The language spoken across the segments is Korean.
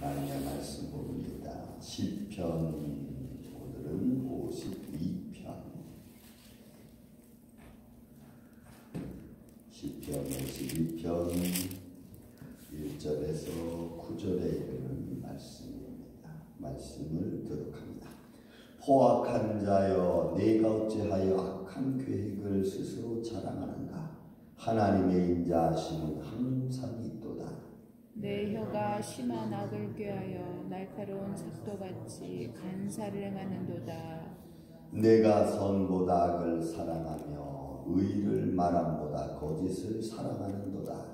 하나님의 말씀 봅니다. 시편, 오늘은 52편. 시편 52편 1절에서 9절에 이르는 말씀입니다. 말씀을 교독합니다. 포악한 자여, 내가 어찌하여 악한 계획을 스스로 자랑하는가? 하나님의 인자하심은 항상 있도다. 내 혀가 심한 악을 꾀하여 날카로운 삭도같이 간사를 행하는도다. 내가 선보다 악을 사랑하며 의를 말함보다 거짓을 사랑하는도다.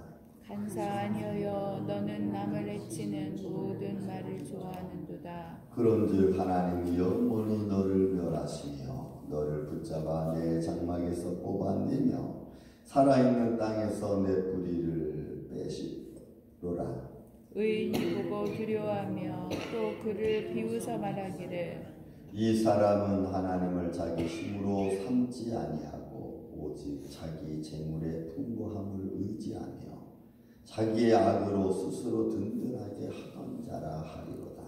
간사한 혀여, 너는 남을 해치는 모든 말을 좋아하는도다. 그런즉 하나님이 영원히 너를 멸하시며 너를 붙잡아 내 장막에서 뽑아내며 살아있는 땅에서 내 뿌리를 빼시로라. 의인이 보고 두려워하며 또 그를 비웃어 말하기를 이 사람은 하나님을 자기 힘으로 삼지 아니하고 오직 자기 재물의 풍부함을 의지하며 자기의 악으로 스스로 든든하게 하던 자라 하리로다.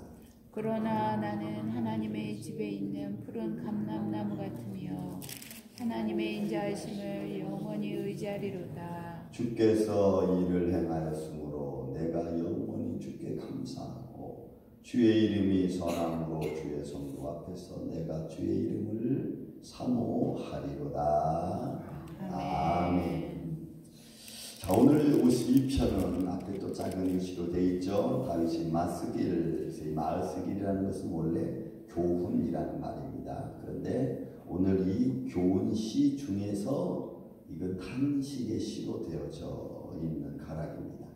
그러나 나는 하나님의 집에 있는 푸른 감람나무 같으며 하나님의 인자하심을 영원히 의지하리로다. 주께서 이를 행하였으므로 내가 영원히 주께 감사하고 주의 이름이 선함으로 주의 성도 앞에서 내가 주의 이름을 사모하리로다. 아멘. 자, 오늘 52편은 앞에 또 작은 글씨로 되어 있죠. 다윗이 마스길, 마스길이라는 것은 원래 교훈이라는 말입니다. 그런데 오늘 이 교훈시 중에서 이건 탄식의 시로 되어져 있는 가락입니다.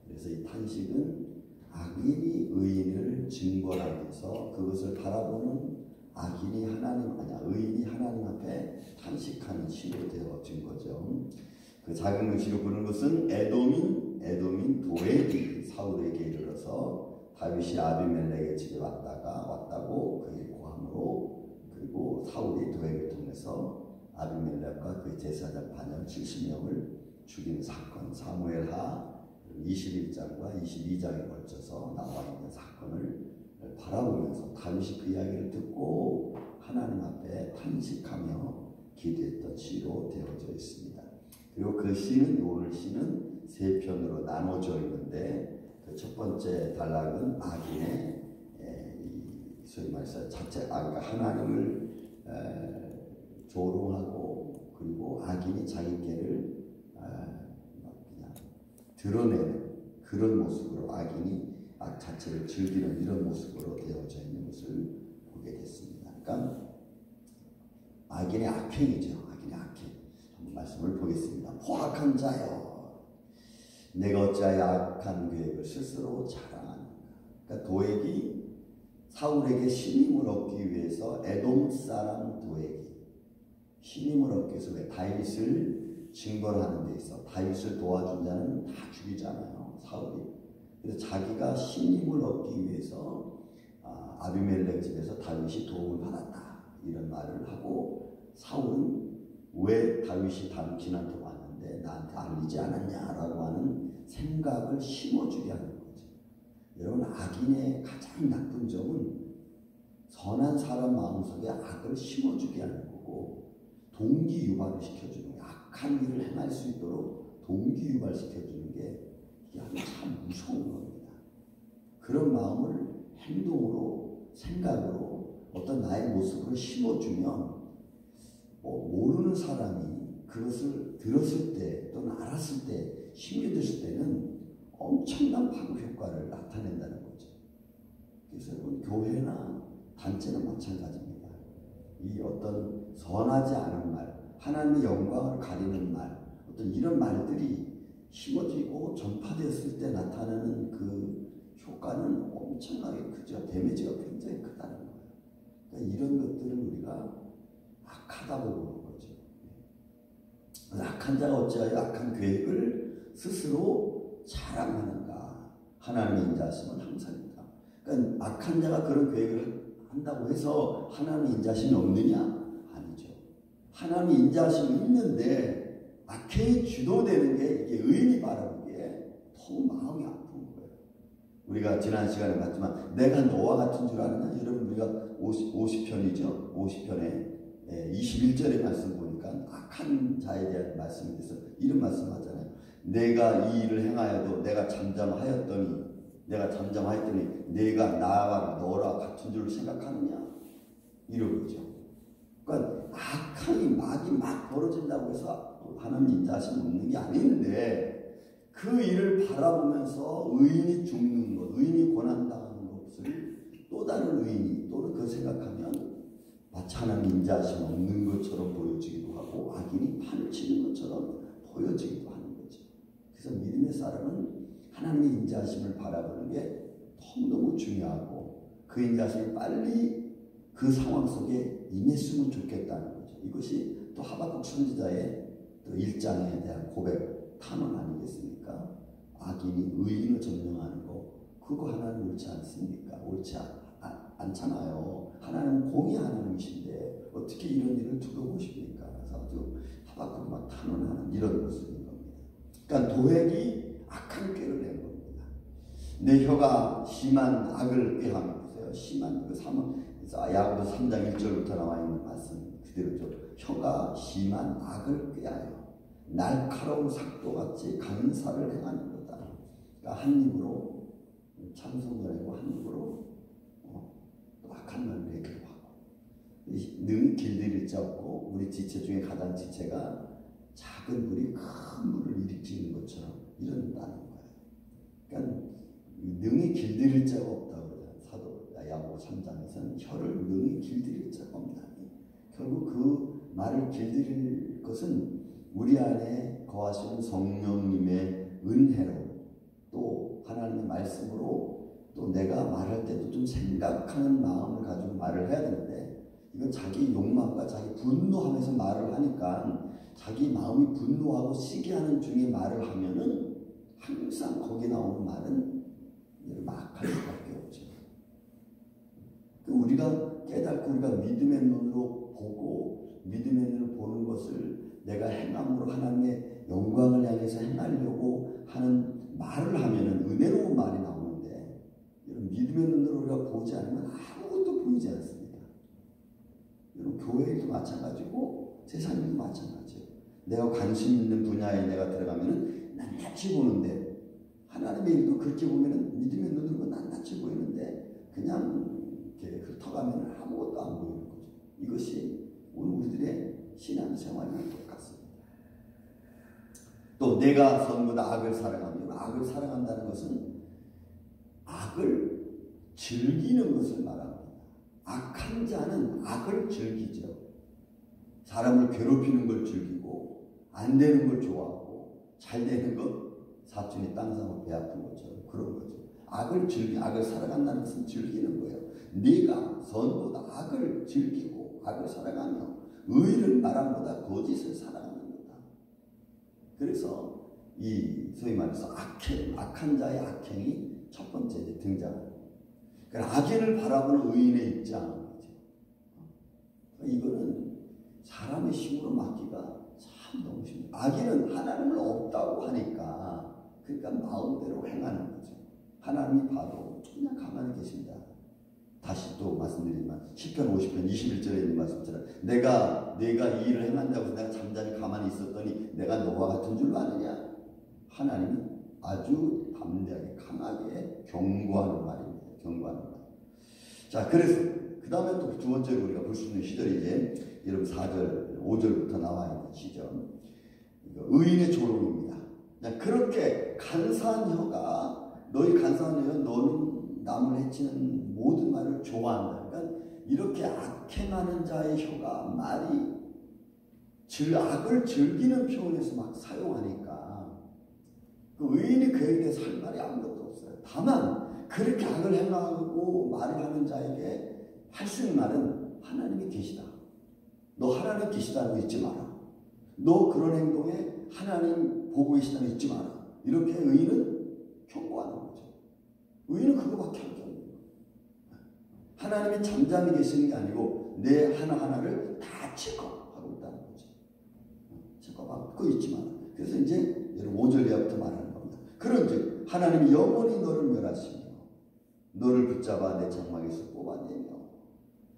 그래서 이 탄식은 악인이 의인을 징벌하면서 그것을 바라보는 악인이 의인이 하나님 앞에 탄식하는 시로 되어진 거죠. 그 작은 글씨로 보는 것은 에돔인 도액이 사울에게 이르러서 다윗이 아비멜렉의 집에 왔다고 그에게 고함으로, 그리고 사울이 도액을 통해서 아비멜렉과 그의 제사장 반역 70명을 죽이는 사건, 사무엘하 21장과 22장에 걸쳐서 나와 있는 사건을 바라보면서 다윗이 그 이야기를 듣고 하나님 앞에 탄식하며 기도했던 시로 되어져 있습니다. 그리고 그 시는, 오늘 시는 세 편으로 나눠져 있는데, 그 첫 번째 단락은 악인의 소위 말해서 그러니까 하나님을 조롱하고, 그리고 악인이 자기께를 그냥 드러내는 그런 모습으로, 악인이 악 자체를 즐기는 이런 모습으로 되어져 있는 것을 보게 됐습니다. 그러니까 악인의 악행이죠. 악인의 악행. 한번 말씀을 보겠습니다. 포악한 자여, 내가 어찌하여 악한 계획을 스스로 자랑하는가. 그러니까 도액이 사울에게 신임을 얻기 위해서, 에돔 사람 도액이 신임을 얻기 위해서 왜 다윗을 징벌하는 데 있어 다윗을 도와준 자는 다 죽이잖아요, 사울이. 그래서 자기가 신임을 얻기 위해서 아비멜렉 집에서 다윗이 도움을 받았다 이런 말을 하고, 사울은 왜 다윗이 당신한테 왔는데 나한테 알리지 않았냐라고 하는 생각을 심어주게 하는 거죠. 여러분, 악인의 가장 나쁜 점은 선한 사람 마음속에 악을 심어주게 하는 거고, 동기 유발을 시켜주는 거예요. 악한 일을 행할 수 있도록 동기 유발시켜주는 게 이게 아주 참 무서운 겁니다. 그런 마음을 행동으로, 생각으로, 어떤 나의 모습으로 심어주면 모르는 사람이 그것을 들었을 때 또는 알았을 때, 심겨졌을 때는 엄청난 파급 효과를 나타낸다는 거죠. 그래서 여러분, 교회나 단체는 마찬가지입니다. 이 어떤 선하지 않은 말, 하나님의 영광을 가리는 말, 어떤 이런 말들이 심어지고 전파되었을 때 나타나는 그 효과는 엄청나게 크죠. 데미지가 굉장히 크다는 거예요. 그러니까 이런 것들을 우리가 악하다고 보는 거죠. 악한 자가 어찌하여 악한 계획을 스스로 자랑하는가. 하나님의 인자하심은 항상 있다. 그러니까 악한 자가 그런 계획을 한다고 해서 하나님의 인자하심이 없느냐? 아니죠. 하나님의 인자하심이 있는데 악행이 주도되는 게, 이게 의인이 바라보기에 더 마음이 아픈 거예요. 우리가 지난 시간에 봤지만 내가 너와 같은 줄 아느냐? 여러분 우리가 50편이죠. 50편에 21절의 말씀 보니까 악한 자에 대한 말씀이 돼서 이런 말씀 하잖아요. 내가 이 일을 행하여도 내가 잠잠하였더니 내가 나와 너라 같은 줄 생각하느냐? 이러죠. 그러니까 악함이 막 벌어진다고 해서 하나님 인자하심 없는 게 아닌데 그 일을 바라보면서 의인이 죽는 것, 의인이 고난당하는 것을 또 다른 의인이 또는 그 생각하면 마치 하나님 인자하심 없는 것처럼 보여지기도 하고 악인이 판을 치는 것처럼 보여지기도 하는 거죠. 그래서 믿음의 사람은 하나님의 인자하심을 바라보는 게 너무너무 중요하고 그 인자하심이 빨리 그 상황 속에 임했으면 좋겠다는 거죠. 이것이 또 하박국 선지자의 또 1장에 대한 고백, 탄원 아니겠습니까? 악인이 의인을 점령하는 거 그거 하나는 옳지 않습니까? 옳지 않잖아요. 하나님은 공의 하나님이신데 어떻게 이런 일을 두려보십니까? 그래서 아주 하박국 막 탄원하는 이런 모습인 겁니다. 그러니까 도액이 악한 꾀를 낸 겁니다. 내 혀가 심한 악을 꾀하며 보세요. 심한 그 야고보서 3장 1절부터 나와 있는 말씀 그대로죠. 혀가 심한 악을 꾀하여 날카로운 삭도같이 간사를 행하는 거다. 그러니까 한 입으로 찬송을 하고 한 입으로 또 악한 말을 얘기를 하고 능 길들일 자 없고 우리 지체 중에 가장 지체가 작은 불이 큰 불을 일으키는 것처럼 이런다는 거예요. 그러니까 능히 길들일 자가 없다고 사도 야고보 3장에서는 혀를 능히 길들일 자가 없다. 결국 그 말을 길들일 것은 우리 안에 거하시는 성령님의 은혜로 또 하나님의 말씀으로 또 내가 말할 때도 좀 생각하는 마음을 가지고 말을 해야 되는데 이건 자기 욕망과 자기 분노하면서 말을 하니까 자기 마음이 분노하고 시기하는 중에 말을 하면은 항상 거기 나오는 말은 막할 수밖에 없죠. 우리가 깨닫고 우리가 믿음의 눈으로 보고 믿음의 눈으로 보는 것을 내가 행함으로 하나님의 영광을 향해서 행하려고 하는 말을 하면은 은혜로운 말이 나오는데 여러분 믿음의 눈으로 우리가 보지 않으면 아무것도 보이지 않습니다. 여러분 교회도 마찬가지고 세상에도 마찬가지예요. 내가 관심 있는 분야에 내가 들어가면은 낱낱이 보는데 하나님의 일도 그렇게 보면은 믿음의 눈으로 낱낱이 보이는데 그냥 이렇게 훑어가면 아무것도 안 보이는 거죠. 이것이 오늘 우리들의 신앙생활이랑 똑같습니다. 또 내가 선보다 악을 사랑하며 악을 사랑한다는 것은 악을 즐기는 것을 말합니다. 악한 자는 악을 즐기죠. 사람을 괴롭히는 걸 즐기고 안 되는 걸 좋아하고 잘 되는 것 사촌이 땅 사고 배 아픈 것처럼 그런 거죠. 악을 사랑한다는 것은 즐기는 거예요. 네가 선보다 악을 즐기고 악을 사랑하며 의를 바람보다 거짓을 사랑하는 거다. 그래서 이 소위 말해서 악한 자의 악행이 첫 번째 등장합니다. 그러니까 악인을 바라보는 의인의 입장이죠. 이거는 사람의 힘으로 막기가 참 너무 쉽니다. 악인은 하나님을 없다고 하니까 그러니까 마음대로 행하는 거죠. 하나님이 봐도 그냥 가만히 계십니다. 다시 또 말씀드리지만 10편 50편 21절에 있는 말씀처럼 내가 이 일을 행한다고 해서 내가 잠잠히 가만히 있었더니 내가 너와 같은 줄 아느냐? 하나님이 아주 담대하게 강하게 경고하는 말입니다. 경고하는 말. 자, 그래서 그 다음에 또 두 번째로 우리가 볼 수 있는 시절이 이제 여러분 4절 5절부터 나와 있는 시절 의인의 조롱입니다. 그렇게 간사한 혀가 너희 간사한 혀는 너는 남을 해치는 모든 말을 좋아한다. 그러니까 이렇게 악행하는 자의 혀가 말이 악을 즐기는 표현에서 막 사용하니까 그 의인이 그에 대해서 할 말이 아무것도 없어요. 다만 그렇게 악을 행하고 말을 하는 자에게 할 수 있는 말은 하나님이 계시다. 너 하나님 계시다는 거 잊지 마라. 너 그런 행동에 하나님 보고 계시다는 거 잊지 마라. 이렇게 의인은 경고하는 거죠. 의인은 그거밖에 안 돼요. 하나님이 잠잠히 계시는 게 아니고 내 하나하나를 다 체크하고 있다는 거죠. 체크하고 그거 잊지 마라. 그래서 이제 여러분 5절 이하부터 말하는 겁니다. 그런즉 하나님이 영원히 너를 멸하시며 너를 붙잡아 내 장막에서 뽑아내며.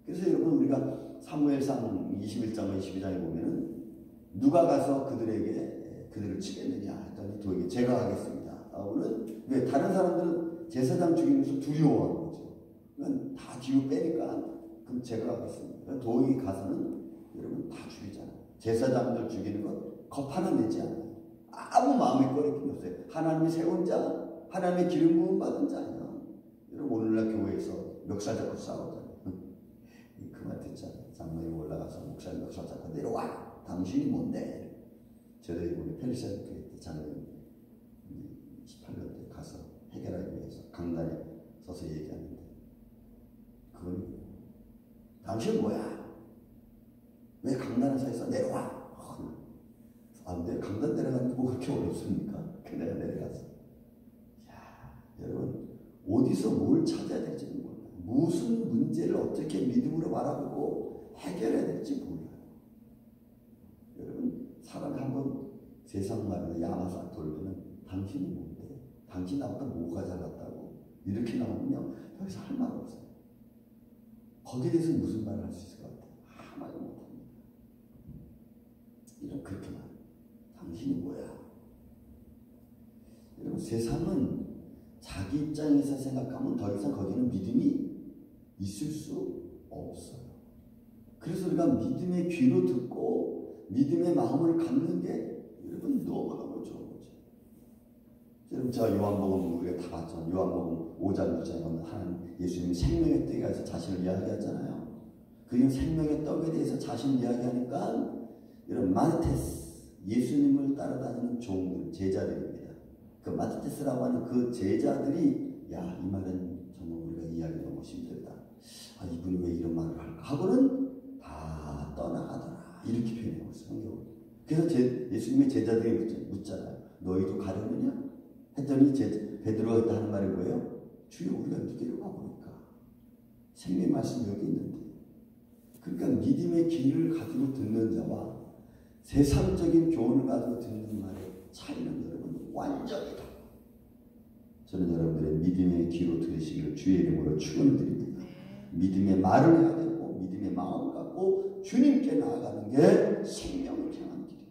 그래서 여러분 우리가 사무엘상 21장 22장에 보면은 누가 가서 그들을 치겠느냐 했더니 도에게 제가 하겠습니다. 오늘 왜 다른 사람들은 제사장 죽이면서 두려워하는 거죠. 그러니까 다 뒤로 빼니까 그럼 제가 하겠습니다. 그러니까 도에게 가서는 여러분 다 죽이잖아요. 제사장들 죽이는 것 겁 하나 내지 않아요. 아무 마음의 꺼리낌이 없어요. 하나님이 세운 자, 하나님의 기름 부음 받은 자예요. 여러분 오늘날 교회에서 멱살 잡고 싸우잖아요. 그 말 듣잖아요. 장로에 올라가서 목사님 멱살 잡고 내려와. 당신이 뭔데? 저희 우리 펠리세드 교회 때 장로님 18년 때 가서 해결하기 위해서 강단에 서서 얘기하는데 그건 당신 뭐야? 왜 강단에 서서 내려와? 근데 강단 내려가는 게 뭐 그렇게 어렵습니까? 그냥 내려가서. 야, 여러분 어디서 뭘 찾아야 될지 몰라요. 무슨 문제를 어떻게 믿음으로 바라보고 해결해야 될지 몰라요. 여러분 사람이 한번 세상 말로 야마사 돌면은 당신이 뭔데? 당신 나보다 뭐가 잘났다고? 이렇게 나오면요 여기서 할 말 없어요. 거기에 대해서 무슨 말을 할 수 있을 것 같아요? 아무 말 못합니다. 이런 그렇게 말. 당신이 뭐야? 여러분 세상은 자기 입장에서 생각하면 더 이상 거기는 믿음이 있을 수 없어요. 그래서 우리가 믿음의 귀로 듣고 믿음의 마음을 갖는 게 여러분 너무너무 좋은 거죠. 여러분 저 요한복음 우리가 다 봤잖아요. 요한복음 5장 6장에 보면 하나님 예수님이 생명의 떡에 대해서 자신을 이야기하잖아요. 그리고 생명의 떡에 대해서 자신을 이야기하니까 여러분 마테스 예수님을 따라다니는 종들, 제자들입니다. 그 마테테스라고 하는 그 제자들이 야, 이 말은 정말 우리가 이해하기 너무 힘들다. 아, 이분이 왜 이런 말을 할까? 하고는 다 떠나가더라. 이렇게 표현하고 있어요. 성경은. 그래서 예수님의 제자들이 묻잖아요. 너희도 가려느냐? 했더니 베드로가 하는 말이 뭐예요? 주여 우리가 누구로 가보니까 생명의 말씀이 여기 있는데. 그러니까 믿음의 길을 가지고 듣는 자와 세상적인 교훈을 가지고 듣는 말의 차이는 여러분 완전히 달라요. 저는 여러분들의 믿음의 귀로 들으시기를 주의 이름으로 축원을 드립니다. 믿음의 말을 해야 되고 믿음의 마음을 갖고 주님께 나아가는 게 생명을 향한 길이에요.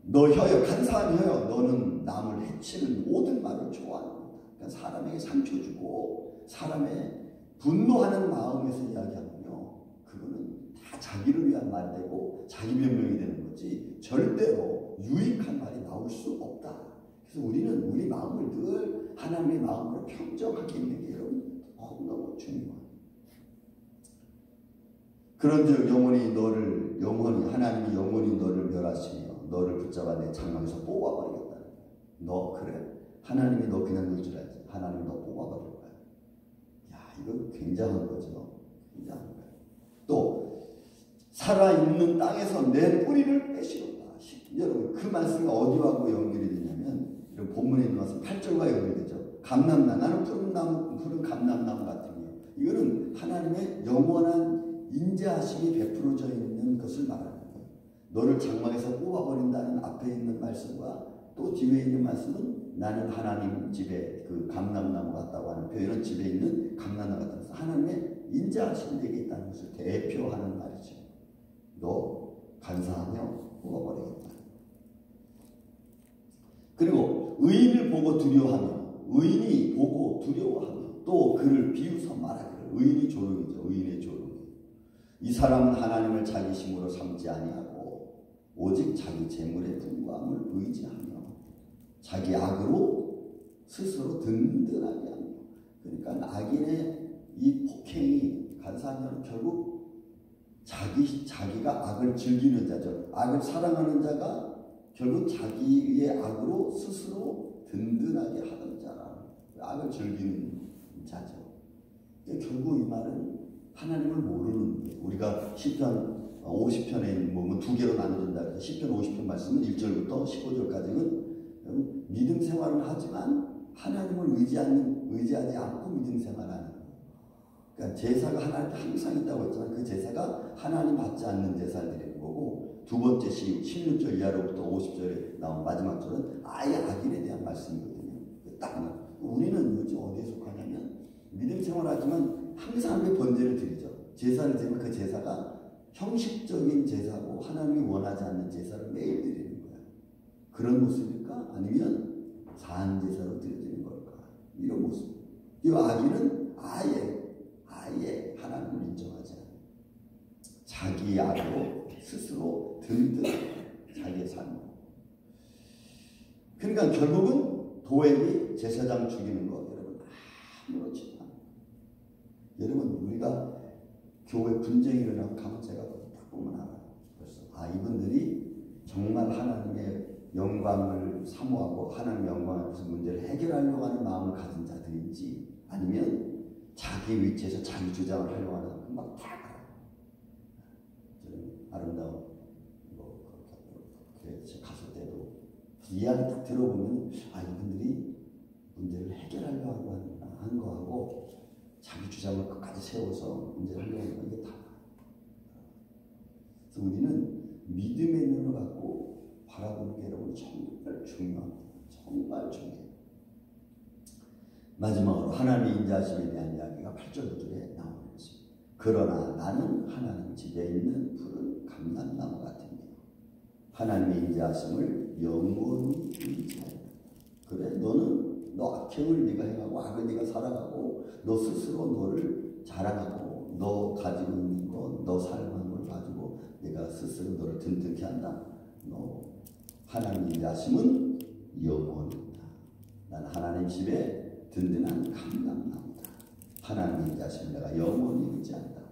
너 혀여 간사한 혀여 너는 남을 해치는 모든 말을 좋아합니다. 그러니까 사람에게 상처 주고 사람의 분노하는 마음에서 이야기하면요 그거는 다 자기를 위한 말이 되고 자기 변명이 되는 거지 절대로 유익한 말이 나올 수 없다. 그래서 우리는 우리 마음을 늘 하나님의 마음으로 평정하게 있는 게 여러분 너무너무 중요해요. 그런즉 하나님이 영원히 너를 멸하시며 너를 붙잡아 내 장막에서 뽑아버리겠다. 너 그래 하나님이 너 그냥 놀 줄 알지. 하나님이 너 뽑아버릴 거야. 야 이거 굉장한 거죠. 굉장한 거예요. 또 살아있는 땅에서 내 뿌리를 빼시겠다. 여러분 그 말씀이 어디하고 연결이 되냐면 본문에 있는 말씀 8절과 연결되죠. 감람나무 나는 푸른 감람나무 같으며 이거는 하나님의 영원한 인자하심이 베풀어져 있는 것을 말하는 거예요. 너를 장막에서 뽑아버린다는 앞에 있는 말씀과 또 뒤에 있는 말씀은 나는 하나님 집에 그 감람나무 같다고 하는 표현은 집에 있는 감람나무 같다고 해서 하나님의 인자하심이 되게 있다는 것을 대표하는 말이죠. 너 간사하며 뽑아버리겠다. 그리고 의인을 보고 두려워하며 의인이 보고 두려워하며 또 그를 비웃어 말하기를 의인이 조롱이죠. 의인의 조롱. 이 사람은 하나님을 자기 힘으로 삼지 아니하고 오직 자기 재물의 풍부함을 의지하며 자기 악으로 스스로 든든하게 하며 그러니까 악인의 이 폭행이 간사하면 결국 자기가 악을 즐기는 자죠. 악을 사랑하는 자가 결국 자기의 악으로 스스로 든든하게 하던 자라. 악을 즐기는 자죠. 결국 이 말은 하나님을 모르는 거예요. 우리가 시편 50편에 보면 두 개로 나눠진다. 그래서 시편 50편 말씀은 1절부터 15절까지는 믿음 생활을 하지만 하나님을 의지하지 않고 믿음 생활하는 거예요. 그러니까 제사가 하나님께 항상 있다고 했지만 그 제사가 하나님 받지 않는 제사를 드리는 거고 두 번째 16절 이하로부터 50절에 나온 마지막 절은 아예 악인에 대한 말씀이거든요. 딱 생각을 하지만 항상 앞에 번제를 드리죠. 제사를 드리면 그 제사가 형식적인 제사고 하나님이 원하지 않는 제사를 매일 드리는 거야. 그런 모습일까? 아니면 사한 제사로 드려지는 걸까? 이런 모습. 이 아기는 아예 하나님을 인정하지 않아요. 자기 악으로 스스로 든든해. 자기의 삶으로. 그러니까 결국은 도액이 제사장 죽이는 거 여러분 아무렇지 않아요. 여러분 우리가 교회 분쟁이 일어나고 가면 제가 딱 보면 알아요. 벌써 이분들이 정말 하나님의 영광을 사모하고 하나님의 영광을 무슨 문제를 해결하려고 하는 마음을 가진 자들인지 아니면 자기 위치에서 자기 주장을 하려고 하는 사람 금방 다 알아요. 저는 아름다운 그래 갔을 때도 이야기 딱 들어보면 이분들이 문제를 해결하려고 하는 거하고 자기 주장을 끝까지 세워서 문제를 하려고 하는 거 이게 다. 그래서 우리는 믿음의 눈을 갖고 바라보는 게 여러분 정말 중요합니다. 정말 중요해요. 마지막으로 하나님의 인자하심에 대한 이야기가 8절 9절에 나오는 것입니다. 그러나 나는 하나님 집에 있는 푸른 감람나무 같으며 하나님의 인자하심을 영원히 의지하리라. 그래 너는 너 악행을 네가 행하고 악을 네가 살아가고 너 스스로 너를 자랑하고 너 가지고 있는 것, 너 사랑하는 걸 가지고 내가 스스로 너를 든든케 한다. 너 하나님의 인자하심은 영원이다. 나는 하나님 집에 든든한 감람나무다. 하나님의 인자하심을 내가 영원히 의지한다.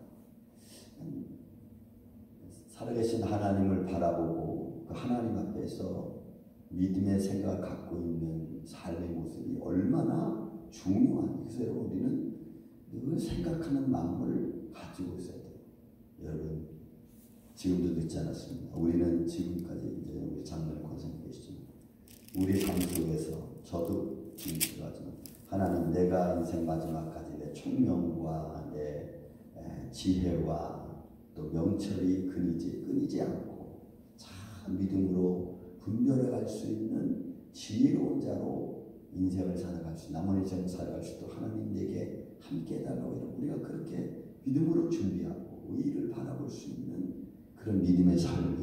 살아계신 하나님을 바라보고 그 하나님 앞에서 믿음의 생각을 갖고 있는 삶의 모습이 얼마나 중요한지. 그래서 여러분 우리는 늘 생각하는 마음을 가지고 있어야 돼요. 여러분 지금도 늦지 않았습니다. 우리는 지금까지 이제 우리 장로님 권사님 계시지만 우리 삶 속에서 저도 지금 필요하지만 하나님 내가 인생 마지막까지 내 총명과 내 지혜와 또 명철이 끊이지 않고 참 믿음으로 분별해 갈 수 있는 지혜로운 자로 인생을 살아갈 수 남은 인생을 살아갈 수 있도록 하나님 내게 함께 해달라고 우리가 그렇게 믿음으로 준비하고 의의를 바라볼 수 있는 그런 믿음의 삶이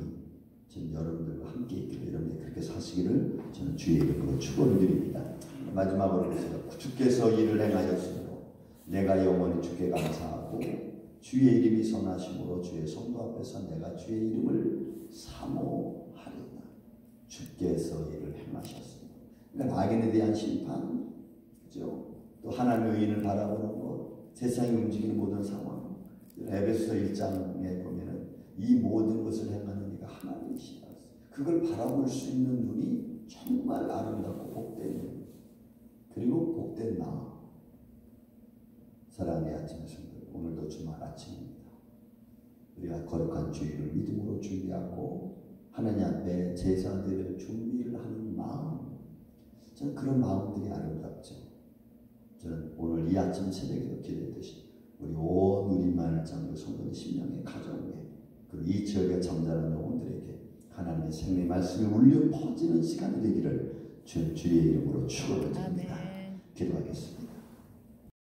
저는 여러분들과 함께 있기를 여러분이 그렇게 사시기를 저는 주의 이름으로 축원을 드립니다. 마지막으로 주께서 일을 행하였으므로 내가 영원히 주께 감사하고 주의 이름이 선하심으로 주의 성도 앞에서 내가 주의 이름을 사모하리다. 주께서 일을 행하셨습니다. 그러니까 악인에 대한 심판, 그죠? 또 하나님의 의인을 바라보는 것, 세상이 움직이는 모든 상황. 에베소서 1장에 보면은 이 모든 것을 행하는 이가 하나님이시다. 그걸 바라볼 수 있는 눈이 정말 아름답고 복된 눈. 그리고 복된 마음. 사랑의 아침 성도, 오늘도 주말 아침입니다. 우리가 거룩한 주일을 믿음으로 준비하고 하나님 앞에 제사드릴 준비를 하는 마음. 저는 그런 마음들이 아름답죠. 저는 오늘 이 아침 새벽에도 기도했듯이 우리 온 우리말 장로 성도의 심령의 가정에 그리고 이 지역의 잠자는 영혼들에게 하나님의 생명의 말씀이 울려 퍼지는 시간이 되기를 주의 이름으로 축원을 드립니다. 기도하겠습니다.